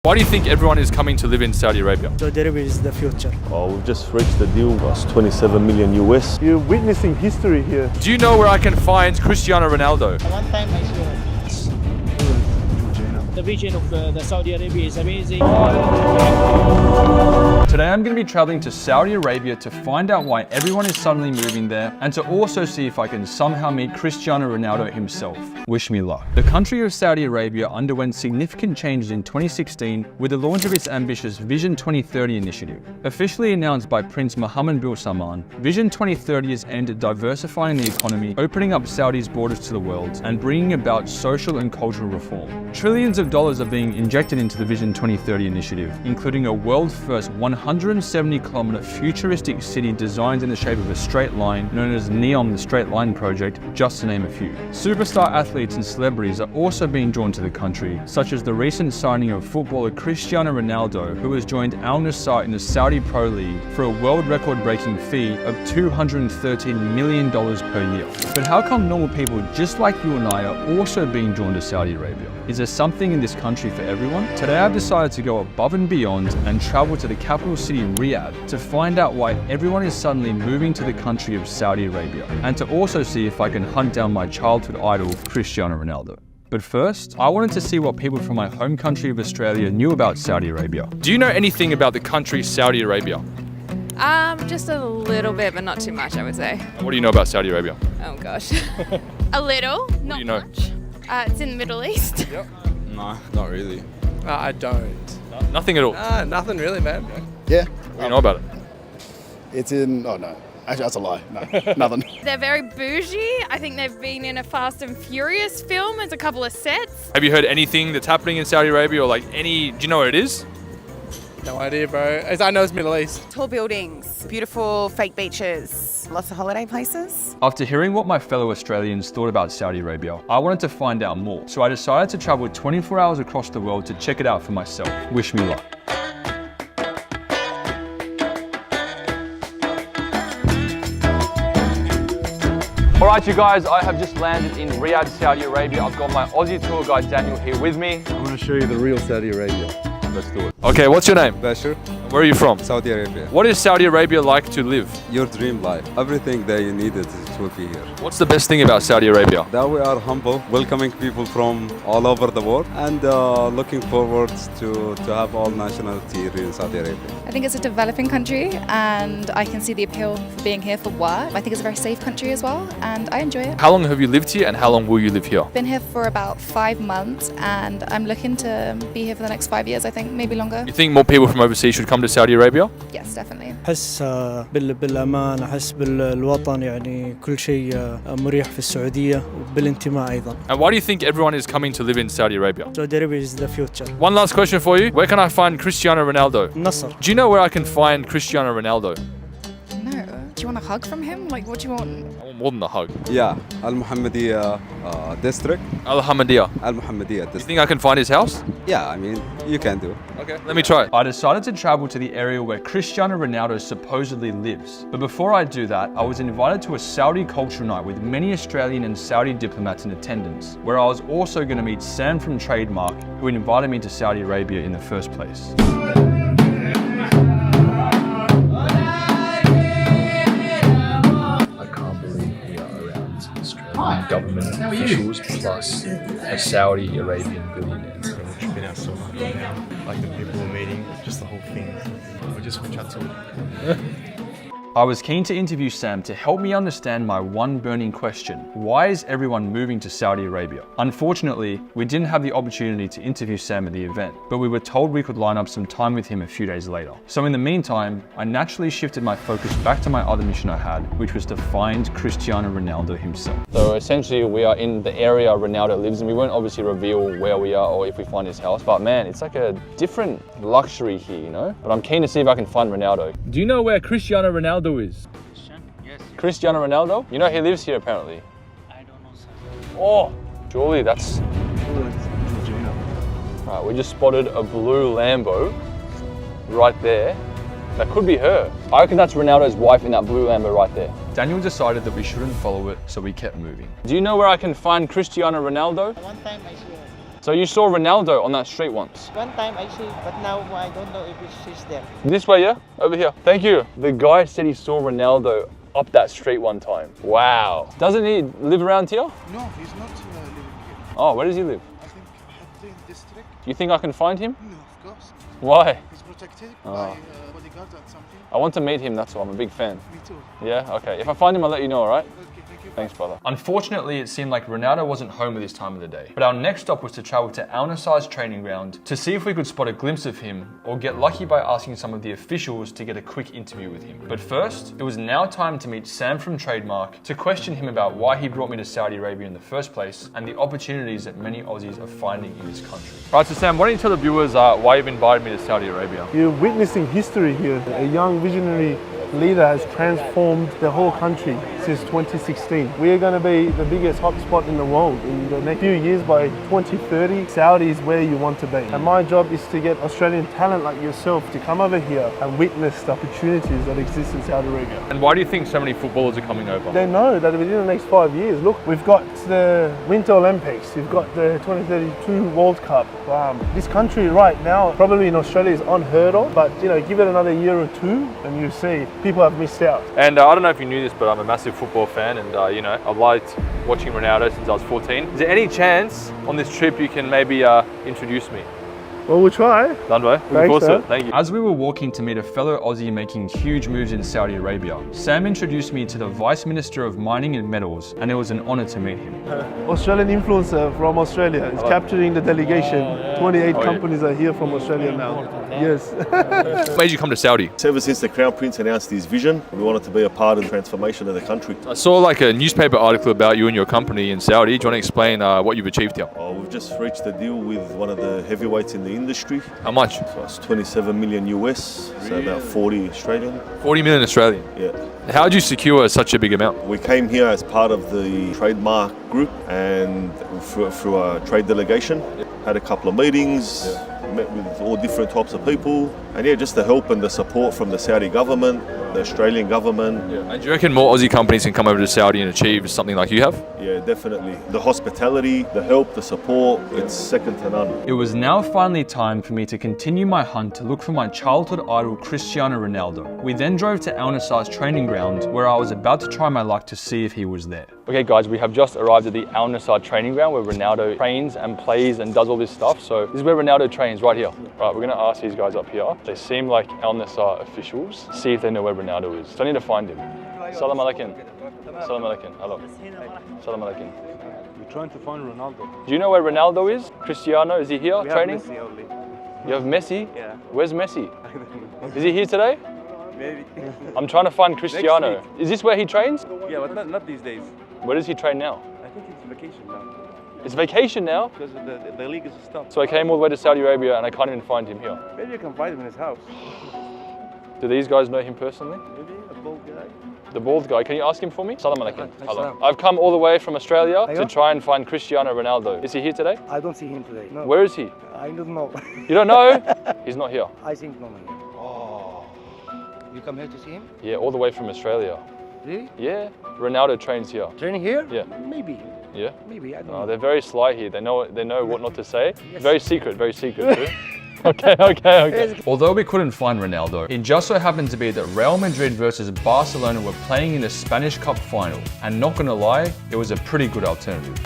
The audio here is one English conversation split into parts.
Why do you think everyone is coming to live in Saudi Arabia? Saudi Arabia is the future. We've just reached the deal, it's 27 million US. You're witnessing history here. Do you know where I can find Cristiano Ronaldo? One time I saw the region of the Saudi Arabia is amazing. Today I'm going to be traveling to Saudi Arabia to find out why everyone is suddenly moving there and to also see if I can somehow meet Cristiano Ronaldo himself. Wish me luck. The country of Saudi Arabia underwent significant changes in 2016 with the launch of its ambitious Vision 2030 initiative. Officially announced by Prince Mohammed bin Salman, Vision 2030 is aimed at diversifying the economy, opening up Saudi's borders to the world, and bringing about social and cultural reform. Trillions of dollars are being injected into the Vision 2030 initiative, including a world-first 170-kilometer futuristic city designed in the shape of a straight line, known as NEOM the Straight Line Project, just to name a few. Superstar athletes and celebrities are also being drawn to the country, such as the recent signing of footballer Cristiano Ronaldo, who has joined Al Nassr in the Saudi Pro League for a world record-breaking fee of $213 million per year. But how come normal people just like you and I are also being drawn to Saudi Arabia? Is there something in this country for everyone? Today I've decided to go above and beyond and travel to the capital city Riyadh to find out why everyone is suddenly moving to the country of Saudi Arabia, and to also see if I can hunt down my childhood idol, Cristiano Ronaldo. But first, I wanted to see what people from my home country of Australia knew about Saudi Arabia. Do you know anything about the country Saudi Arabia? Just a little bit, but not too much, I would say. What do you know about Saudi Arabia? Oh gosh. A little, not you know? much. It's in the Middle East. Yep. No, not really. I don't. Nothing at all. Nothing really, man. Yeah. What do you know about it? It's in, oh no, actually that's a lie, no, nothing. They're very bougie. I think they've been in a Fast and Furious film. There's a couple of sets. Have you heard anything that's happening in Saudi Arabia, or like do you know what it is? No idea, bro. I know it's Middle East. Tall buildings, beautiful fake beaches, lots of holiday places. After hearing what my fellow Australians thought about Saudi Arabia, I wanted to find out more. So I decided to travel 24 hours across the world to check it out for myself. Wish me luck. Alright you guys, I have just landed in Riyadh, Saudi Arabia. I've got my Aussie tour guide Daniel here with me. I'm going to show you the real Saudi Arabia. Let's do it. Okay, what's your name? Bashir, Where are you from? Saudi Arabia. What is Saudi Arabia like to live? Your dream life. Everything that you needed will be here. What's the best thing about Saudi Arabia? That we are humble, welcoming people from all over the world, and looking forward to have all nationality here in Saudi Arabia. I think it's a developing country and I can see the appeal for being here for work. I think it's a very safe country as well and I enjoy it. How long have you lived here and how long will you live here? Been here for about 5 months and I'm looking to be here for the next 5 years, I think, maybe longer. You think more people from overseas should come to Saudi Arabia? Yes, definitely. أحس بالأمان، أحس بالوطن، يعني كل شيء مريح في السعودية وبالانتماء أيضا. And why do you think everyone is coming to live in Saudi Arabia? Saudi Arabia is the future. One last question for you. Where can I find Cristiano Ronaldo? Nasr. Do you know where I can find Cristiano Ronaldo? No. Do you want a hug from him? Like, what do you want? I want more than a hug. Yeah, Al Muhammadiyah district. Al Hamadiyah. Al Muhammadiyah You district. think I can find his house? Yeah, I mean, you can do. Okay, let me try. I decided to travel to the area where Cristiano Ronaldo supposedly lives. But before I do that, I was invited to a Saudi culture night with many Australian and Saudi diplomats in attendance, where I was also going to meet Sam from Trademark, who invited me to Saudi Arabia in the first place. Government officials plus a Saudi Arabian billionaire. We've been out so long now, like the people we're meeting, just the whole thing. We just watch out to I was keen to interview Sam to help me understand my one burning question. Why is everyone moving to Saudi Arabia? Unfortunately, we didn't have the opportunity to interview Sam at the event, but we were told we could line up some time with him a few days later. So in the meantime, I naturally shifted my focus back to my other mission I had, which was to find Cristiano Ronaldo himself. So essentially we are in the area Ronaldo lives in. We won't obviously reveal where we are or if we find his house, but man, it's like a different luxury here, you know? But I'm keen to see if I can find Ronaldo. Do you know where Cristiano Ronaldo is? Yes. Cristiano Ronaldo? You know he lives here apparently. I don't know, sir. Oh, Julie, that's... Right, we just spotted a blue Lambo right there. That could be her. I reckon that's Ronaldo's wife in that blue Lambo right there. Daniel decided that we shouldn't follow it, so we kept moving. Do you know where I can find Cristiano Ronaldo? One time I saw So you saw Ronaldo on that street once? One time I see, but now I don't know if she's there. This way, yeah? Over here. Thank you. The guy said he saw Ronaldo up that street one time. Wow. Doesn't he live around here? No, he's not living here. Oh, where does he live? I think Haddin district. You think I can find him? No, of course. Why? He's protected Oh. by bodyguards and something. I want to meet him, that's all. I'm a big fan. Me too. Yeah? Okay. If I find him, I'll let you know, all right? Okay, thank you. Thanks, brother. Unfortunately, it seemed like Ronaldo wasn't home at this time of the day. But our next stop was to travel to Al Nassr's training ground to see if we could spot a glimpse of him or get lucky by asking some of the officials to get a quick interview with him. But first, it was now time to meet Sam from Trademark to question him about why he brought me to Saudi Arabia in the first place and the opportunities that many Aussies are finding in this country. Right, so Sam, why don't you tell the viewers why you've invited me to Saudi Arabia? You're witnessing history here. A young visionary leader has transformed the whole country since 2016. We are going to be the biggest hotspot in the world in the next few years. By 2030, Saudi is where you want to be. And my job is to get Australian talent like yourself to come over here and witness the opportunities that exist in Saudi Arabia. And why do you think so many footballers are coming over? They know that within the next 5 years, look, we've got the Winter Olympics, we've got the 2032 World Cup. This country right now, probably in Australia, is unheard of, but you know, give it another year or two and you see people have missed out. And I don't know if you knew this, but I'm a massive football fan, and you know, I've liked watching Ronaldo since I was 14. Is there any chance on this trip you can maybe introduce me? Well, we'll try. Done, bro. Thanks, sir. Thank you. As we were walking to meet a fellow Aussie making huge moves in Saudi Arabia, Sam introduced me to the Vice Minister of Mining and Metals, and it was an honour to meet him. Australian influencer from Australia is capturing the delegation. 28 companies are here from Australia now. Yes. What made you come to Saudi? Ever since the Crown Prince announced his vision, we wanted to be a part of the transformation of the country. I saw like a newspaper article about you and your company in Saudi. Do you want to explain what you've achieved here? We've just reached a deal with one of the heavyweights in the industry. How much? So it's 27 million US, so about 40 Australian. 40 million Australian? Yeah. How did you secure such a big amount? We came here as part of the Trademark group and through a trade delegation. Had a couple of meetings, met with all different types of people, and yeah, just the help and the support from the Saudi government, the Australian government. And do you reckon more Aussie companies can come over to Saudi and achieve something like you have? Yeah, definitely. The hospitality, the help, the support, it's second to none. It was now finally time for me to continue my hunt to look for my childhood idol Cristiano Ronaldo. We then drove to Al Nassr's training ground where I was about to try my luck to see if he was there. Okay guys, we have just arrived at the Al Nassr training ground where Ronaldo trains and plays and does all this stuff. So this is where Ronaldo trains, right here. Right, we're gonna ask these guys up here. They seem like Al Nassr officials. See if they know where Ronaldo is. So I need to find him. Salam alaikum. Salam alaikum. Hello. Salam alaikum. We're trying to find Ronaldo. Do you know where Ronaldo is? Cristiano, is he here training? Messi only. You have Messi? Yeah. Where's Messi? Is he here today? Maybe. I'm trying to find Cristiano. Is this where he trains? Yeah, but not these days. Where does he train now? I think it's vacation now. It's vacation now? Because the league is stopped. So I came all the way to Saudi Arabia and I can't even find him here. Maybe you can find him in his house. Do these guys know him personally? Maybe a bald guy. The bald guy, can you ask him for me? Salam alaikum. Hello. I've come all the way from Australia to try and find Cristiano Ronaldo. Is he here today? I don't see him today. No. Where is he? I don't know. You don't know? He's not here. I think no man. Oh. You come here to see him? Yeah, all the way from Australia. Really? Yeah. Ronaldo trains here. Training here? Yeah. Maybe. Yeah? Maybe, I don't No, know. they're very sly here. They know what not to say. Yes. Very secret too. Okay. Although we couldn't find Ronaldo, it just so happened to be that Real Madrid versus Barcelona were playing in the Spanish Cup final. And not gonna lie, it was a pretty good alternative.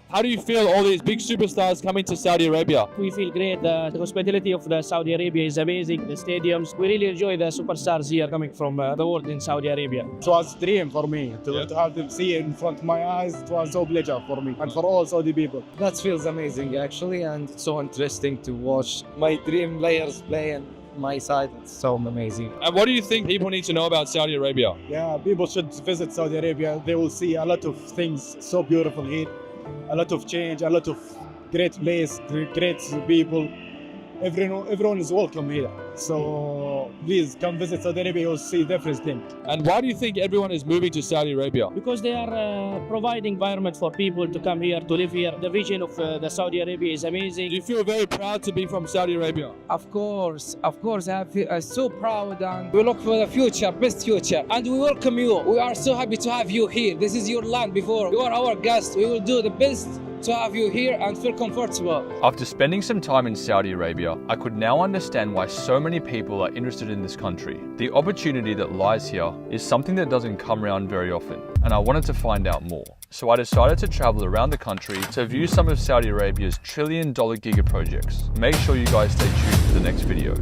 How do you feel all these big superstars coming to Saudi Arabia? We feel great. The hospitality of the Saudi Arabia is amazing. The stadiums. We really enjoy the superstars here coming from the world in Saudi Arabia. It was a dream for me to have them see it in front of my eyes. It was so pleasure for me and for all Saudi people. That feels amazing actually, and it's so interesting to watch my dream players play and my side. It's so amazing. And what do you think people need to know about Saudi Arabia? Yeah, people should visit Saudi Arabia. They will see a lot of things so beautiful here. A lot of change, a lot of great place, great people. Everyone is welcome here. So please come visit Saudi Arabia, you'll see different thing. And why do you think everyone is moving to Saudi Arabia? Because they are providing environment for people to come here, to live here. The vision of the Saudi Arabia is amazing. Do you feel very proud to be from Saudi Arabia? Of course, I feel so proud, and we look for the future, best future, and we welcome you. We are so happy to have you here. This is your land before. You are our guest. We will do the best to have you here and feel comfortable. After spending some time in Saudi Arabia, I could now understand why so many people are interested in this country. The opportunity that lies here is something that doesn't come around very often, and I wanted to find out more. So I decided to travel around the country to view some of Saudi Arabia's $1 trillion giga projects. Make sure you guys stay tuned for the next video.